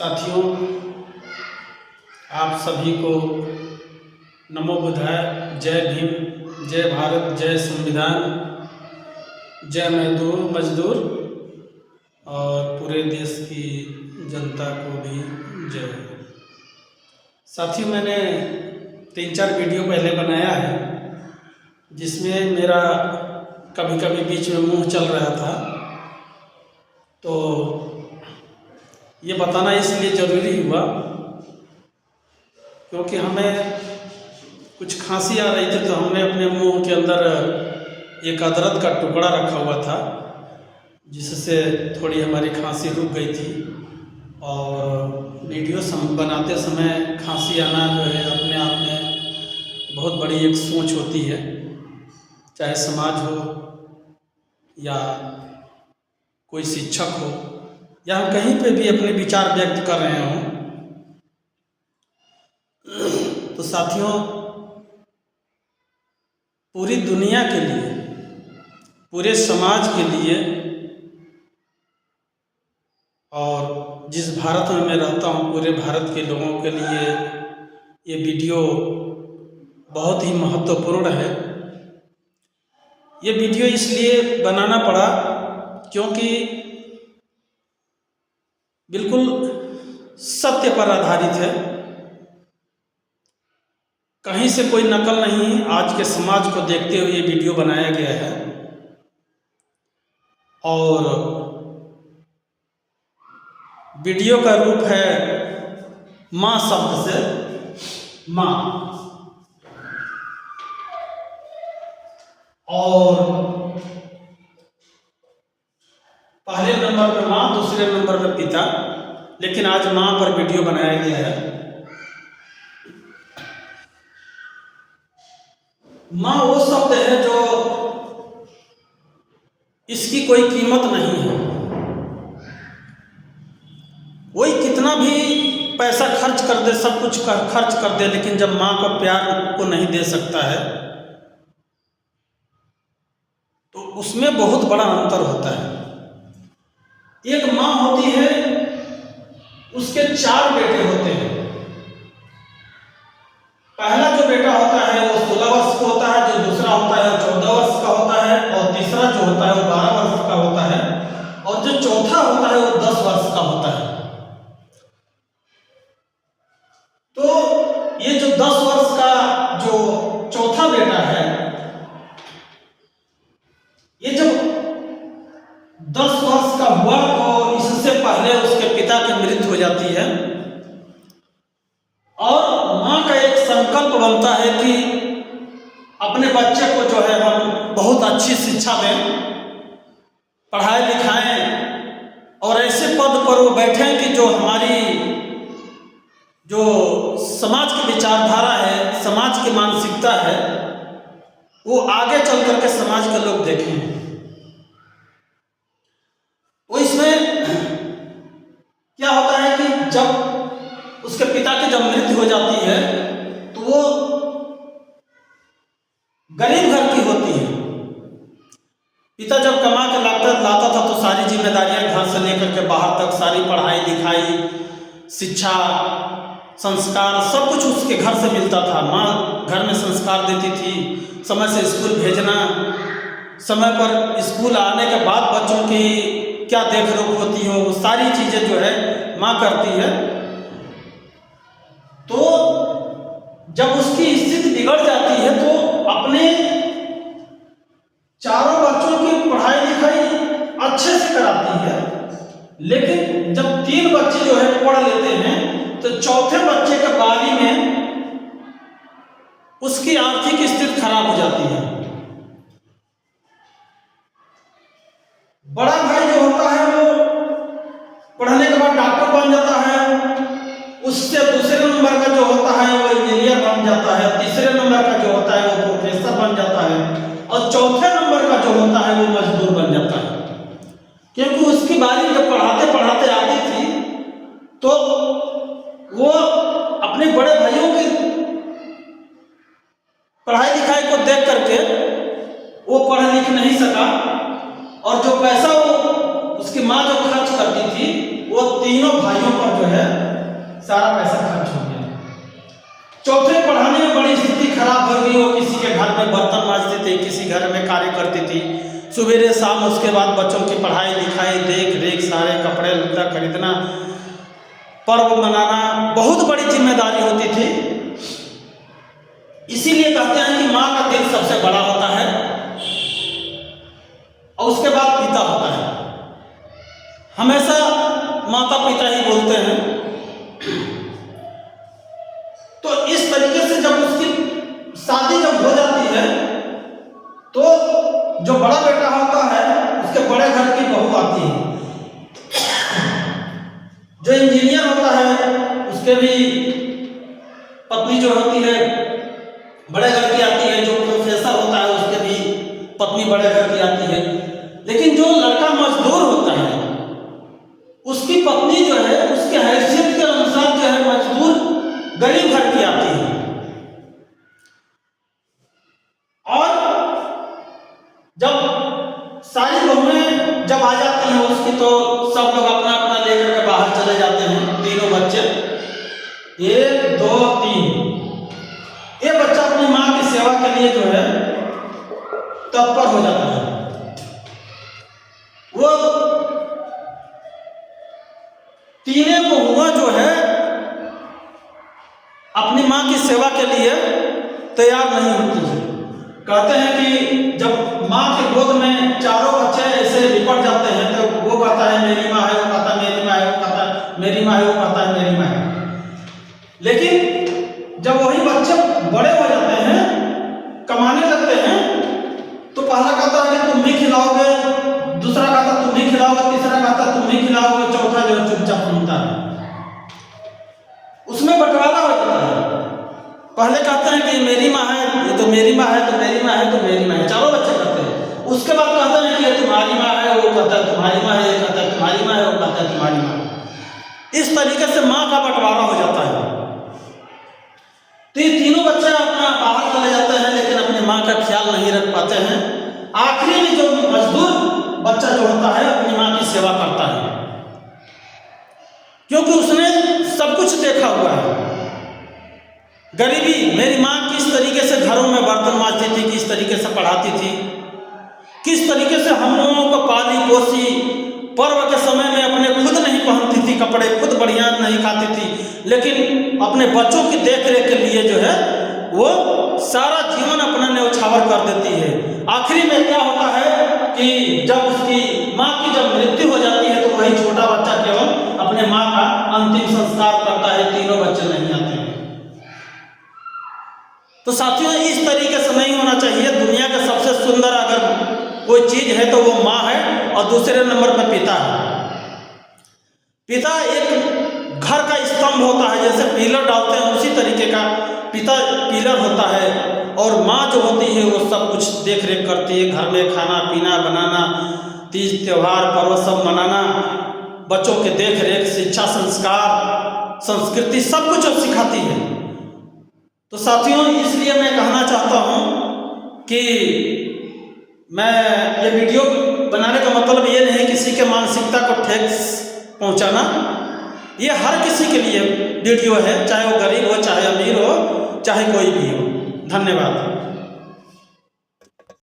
साथियों, आप सभी को नमो बुद्धाय। जय भीम, जय भारत, जय संविधान, जय मजदूर और पूरे देश की जनता को भी जय। साथियों, मैंने 3-4 वीडियो पहले बनाया है जिसमें मेरा कभी कभी बीच में मुंह चल रहा था, तो ये बताना इसलिए ज़रूरी हुआ क्योंकि हमें कुछ खांसी आ रही थी, तो हमने अपने मुंह के अंदर एक अदरक का टुकड़ा रखा हुआ था जिससे थोड़ी हमारी खांसी रुक गई थी। और वीडियो बनाते समय खांसी आना जो है अपने आप में बहुत बड़ी एक सोच होती है, चाहे समाज हो या कोई शिक्षक हो या हम कहीं पे भी अपने विचार व्यक्त कर रहे हों। तो साथियों, पूरी दुनिया के लिए, पूरे समाज के लिए और जिस भारत में मैं रहता हूँ पूरे भारत के लोगों के लिए ये वीडियो बहुत ही महत्वपूर्ण है। ये वीडियो इसलिए बनाना पड़ा क्योंकि बिल्कुल सत्य पर आधारित है, कहीं से कोई नकल नहीं। आज के समाज को देखते हुए ये वीडियो बनाया गया है और वीडियो का रूप है माँ शब्द से, माँ। और पहले नंबर पर माँ, दूसरे नंबर पर पिता, लेकिन आज माँ पर वीडियो बनाया गया है। माँ वो शब्द है जो इसकी कोई कीमत नहीं है। कोई कितना भी पैसा खर्च कर दे, सब कुछ खर्च कर दे, लेकिन जब माँ का प्यार को नहीं दे सकता है तो उसमें बहुत बड़ा अंतर होता है। एक माँ होती है, उसके 4 बेटे होते हैं। पहला जो बेटा होता है वो 16 वर्ष का होता है, जो दूसरा होता है 14 वर्ष का होता है, और तीसरा जो होता है वो 12 वर्ष का होता है, और जो चौथा होता है वो 10 वर्ष का होता है। तो ये जो 10 वर्ष का जो चौथा बेटा है, ये जब 10 वर्ष का हुआ तो इससे पहले उसके पिता की मृत्यु हो जाती है और माँ का एक संकल्प बनता है कि अपने बच्चे को जो है हम बहुत अच्छी शिक्षा दें, पढ़ाएं लिखाएं और ऐसे पद पर वो बैठें कि जो हमारी जो समाज की विचारधारा है, समाज की मानसिकता है, वो आगे चल करके समाज के लोग देखें। वो इसमें क्या होता है कि जब उसके पिता की जब मृत्यु हो जाती है तो वो गरीब घर की होती है। पिता जब कमा के लाता था तो सारी जिम्मेदारियां घर से लेकर के बाहर तक, सारी पढ़ाई लिखाई, शिक्षा, संस्कार, सब कुछ उसके घर से मिलता था। माँ घर में संस्कार देती थी, समय से स्कूल भेजना, समय पर स्कूल आने के बाद बच्चों की क्या देख रेख होती हो, वो सारी चीज़ें जो है माँ करती है। तो जब उसकी स्थिति बिगड़ जाती है तो अपने चारों बच्चों की पढ़ाई लिखाई अच्छे से कराती है, लेकिन जब 3 बच्चे जो है पढ़ लेते हैं तो चौथे बच्चे के बारी में उसकी आर्थिक स्थिति खराब हो जाती है। बड़ा भाई जो होता है वो पढ़ने के बाद डॉक्टर बन जाता है, उससे दूसरे नंबर का जो होता है वो इंजीनियर बन जाता है, तीसरे नंबर का जो होता है वो प्रोफेसर बन जाता है, और चौथे नंबर का जो होता है वो मजदूर बन जाता है। क्योंकि उसकी बारी जब पढ़ाते पढ़ाते आती थी तो वो अपने बड़े भाइयों की पढ़ाई लिखाई को देख करके वो पढ़ लिख नहीं सका, और जो पैसा वो उसकी माँ जो खर्च करती थी वो तीनों भाइयों पर जो है सारा पैसा खर्च हो गया। चौथे पढ़ाने में बड़ी स्थिति खराब हो गई। वो किसी के घर में बर्तन मांजती थी, किसी घर में कार्य करती थी, सुबह शाम। उसके बाद बच्चों की पढ़ाई लिखाई, देख रेख, सारे कपड़े लत्ता खरीदना, पर्व मनाना, बहुत बड़ी जिम्मेदारी होती थी। इसीलिए कहते हैं कि माँ का दिल सबसे बड़ा होता है और उसके बाद पिता होता है। हमेशा माता पिता ही बोलते हैं। तो इस तरीके से जब उसकी शादी जब हो जाती है तो जो बड़ा बेटा होता है उसके बड़े घर की बहू आती है। जो इंजीनियर होता है उसके भी पत्नी जो होती है बड़े घर की आती है। जो प्रोफेसर होता है उसके भी पत्नी बड़े घर की आती है। लेकिन जो लड़का मजदूर होता है उसकी पत्नी जो है उसके हैसियत के अनुसार जो है मजदूर गरीब घर की आती है। और जब सारी बहुएं जब आ जाती हैं उसकी तो सब लोग अपना अपना लेकर के बाहर चले जाते हैं। तीनों बच्चे 1 2 3 ये बच्चा अपनी माँ की सेवा के लिए जो है तत्पर हो जाता है। वो तीनों बहुएं जो है अपनी माँ की सेवा के लिए तैयार नहीं होती है। कहते हैं कि जब माँ के गोद में चारों बच्चे ऐसे लिपट जाते हैं तो वो कहता है मेरी माँ है, वो कहता है मेरी माँ है, वो कहता है मेरी माँ है, वो कहता है मेरी माँ है। लेकिन जब वही बच्चे बड़े हो जाते हैं, कमाने लगते हैं, तो पहला कहता है कि तुम ही खिलाओगे, दूसरा कहता तुम ही खिलाओगे, तीसरा कहता तुम ही खिलाओगे, चौथा जो चुपचाप सुनता है। उसमें बंटवारा हो जाता है। पहले कहते हैं कि मेरी माँ है, ये तो मेरी माँ है, तो मेरी माँ है, तो मेरी माँ है, चारों बच्चे कहते हैं। उसके बाद कहते हैं कि ये तुम्हारी माँ है, वो कहता है तुम्हारी माँ है, ये कहता है तुम्हारी माँ है, वो कहता है तुम्हारी माँ है। इस तरीके से माँ का बंटवारा हो जाता है। तो ये तीनों बच्चे अपना बाहर चले जाते हैं लेकिन अपनी माँ का ख्याल नहीं रख पाते हैं। आखिरी में जो मजदूर बच्चा जो होता है अपनी माँ की सेवा करता है, क्योंकि उसने सब कुछ देखा हुआ है। गरीबी, मेरी माँ किस तरीके से घरों में बर्तन मांजती थी, किस तरीके से पढ़ाती थी, किस तरीके से हम लोगों को पाली पोसी, पर्व के समय में अपने खुद नहीं पहनती थी कपड़े, खुद बढ़िया नहीं खाती थी, लेकिन अपने बच्चों की देख रेख के लिए जो है वो सारा जीवन अपना न्यौछावर कर देती है। आखिरी में क्या होता है कि जब उसकी माँ की जब मृत्यु हो जाती है तो वही छोटा बच्चा केवल अपने माँ का अंतिम संस्कार करता है, तीनों बच्चे नहीं आते हैं। तो साथियों, इस तरीके से नहीं होना चाहिए। दुनिया का सबसे सुंदर अगर कोई चीज है तो वो माँ है और दूसरे नंबर पर पिता है। पिता एक घर का स्तंभ होता है, जैसे पिलर डालते हैं उसी तरीके का पिता पिलर होता है। और माँ जो होती है वो सब कुछ देख रेख करती है, घर में खाना पीना बनाना, तीज त्योहार पर्व सब मनाना, बच्चों के देख रेख, शिक्षा, संस्कार, संस्कृति सब कुछ अब सिखाती है। तो साथियों, इसलिए मैं कहना चाहता हूँ कि मैं ये वीडियो बनाने का मतलब ये नहीं किसी के मानसिकता को ठेस पहुँचाना। ये हर किसी के लिए वीडियो है, चाहे वो गरीब हो, चाहे अमीर हो, चाहे कोई भी हो। धन्यवाद।